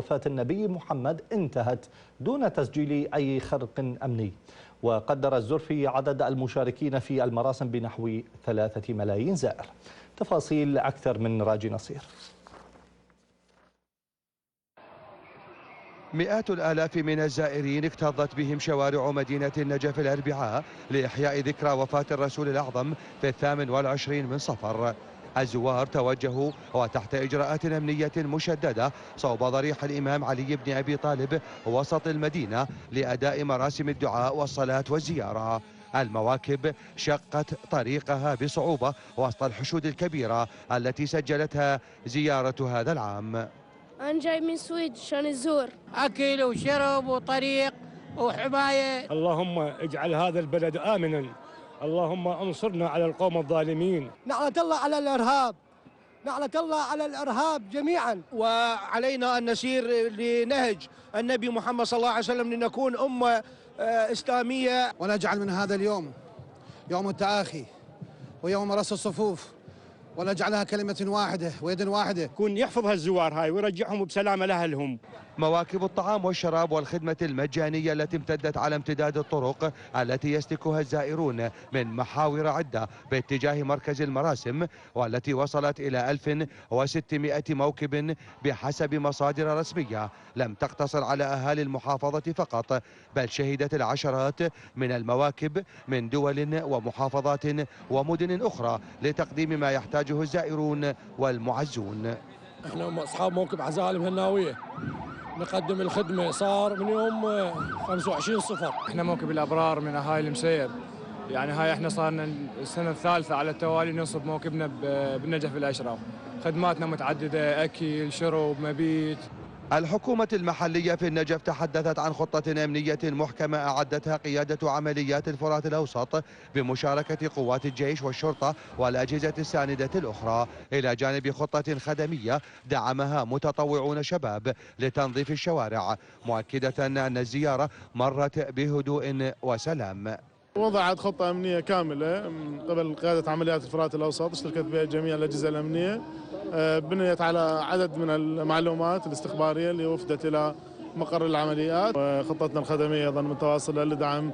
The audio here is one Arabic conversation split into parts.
وفاة النبي محمد انتهت دون تسجيل أي خرق أمني. وقدر الزرفي عدد المشاركين في المراسم بنحو 3 ملايين زائر. تفاصيل أكثر من راجي نصير. مئات الآلاف من الزائرين اكتظت بهم شوارع مدينة النجف الأربعاء لإحياء ذكرى وفاة الرسول الأعظم في 28 من صفر. الزوار توجهوا وتحت إجراءات أمنية مشددة صوب ضريح الإمام علي بن أبي طالب وسط المدينة لأداء مراسم الدعاء والصلاة والزيارة. المواكب شقت طريقها بصعوبة وسط الحشود الكبيرة التي سجلتها زيارة هذا العام. أنا جاي من السويد عشان الزور. أكل وشرب وطريق وحماية. اللهم اجعل هذا البلد آمنا، اللهم انصرنا على القوم الظالمين. لعنة الله على الإرهاب، لعنة الله على الإرهاب جميعا. وعلينا أن نسير لنهج النبي محمد صلى الله عليه وسلم لنكون أمة إسلامية، ونجعل من هذا اليوم يوم التآخي ويوم رص الصفوف، ونجعلها كلمة واحدة ويد واحدة. يكون يحفظ هالزوار هاي ويرجعهم بسلامة لأهلهم. مواكب الطعام والشراب والخدمة المجانية التي امتدت على امتداد الطرق التي يسلكها الزائرون من محاور عدة باتجاه مركز المراسم، والتي وصلت إلى 1600 موكب بحسب مصادر رسمية، لم تقتصر على أهالي المحافظة فقط، بل شهدت العشرات من المواكب من دول ومحافظات ومدن أخرى لتقديم ما يحتاجه الزائرون والمعزون. احنا اصحاب موكب عزائم الهناويه نقدم الخدمه صار من يوم 25 صفر. احنا موكب الابرار من اهالي المسير، يعني هاي احنا صارنا السنه الثالثه على التوالي ننصب موكبنا بالنجف الاشرف. خدماتنا متعدده، اكل، شرب، مبيت. الحكومة المحلية في النجف تحدثت عن خطة أمنية محكمة أعدتها قيادة عمليات الفرات الأوسط بمشاركة قوات الجيش والشرطة والأجهزة الساندة الأخرى، إلى جانب خطة خدمية دعمها متطوعون شباب لتنظيف الشوارع، مؤكدة أن الزيارة مرت بهدوء وسلام. وضعت خطة أمنية كاملة من قبل قيادة عمليات الفرات الأوسط، اشتركت بها جميع الأجهزة الأمنية، بنيت على عدد من المعلومات الاستخبارية اللي وفدت إلى مقر العمليات. وخطتنا الخدمية أيضا متواصلة لدعم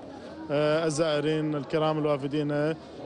الزائرين الكرام الوافدين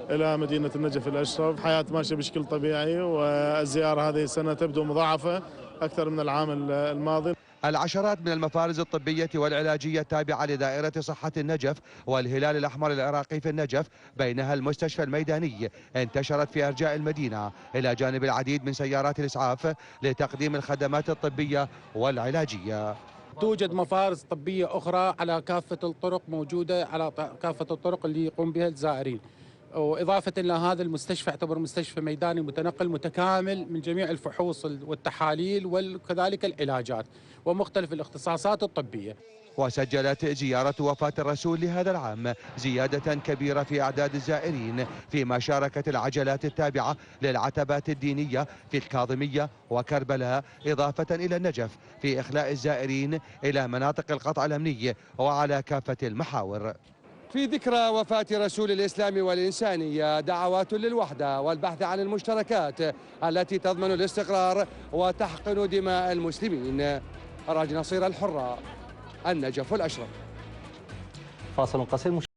إلى مدينة النجف الأشرف. حياة ماشية بشكل طبيعي، والزيارة هذه السنة تبدو مضاعفة أكثر من العام الماضي. العشرات من المفارز الطبية والعلاجية التابعة لدائرة صحة النجف والهلال الأحمر العراقي في النجف، بينها المستشفى الميداني، انتشرت في أرجاء المدينة، إلى جانب العديد من سيارات الإسعاف لتقديم الخدمات الطبية والعلاجية. توجد مفارز طبية أخرى على كافة الطرق، موجودة على كافة الطرق اللي يقوم بها الزائرين. وإضافة إلى هذا المستشفى يعتبر مستشفى ميداني متنقل متكامل من جميع الفحوص والتحاليل وكذلك العلاجات ومختلف الاختصاصات الطبية. وسجلت زيارة وفاة الرسول لهذا العام زيادة كبيرة في أعداد الزائرين، فيما شاركت العجلات التابعة للعتبات الدينية في الكاظمية وكربلاء، إضافة إلى النجف، في إخلاء الزائرين إلى مناطق القطع الأمني وعلى كافة المحاور. في ذكرى وفاة رسول الإسلام والإنسانية دعوات للوحدة والبحث عن المشتركات التي تضمن الاستقرار وتحقن دماء المسلمين. راجي نصير، الحرة، النجف الأشرف. فاصل قصير.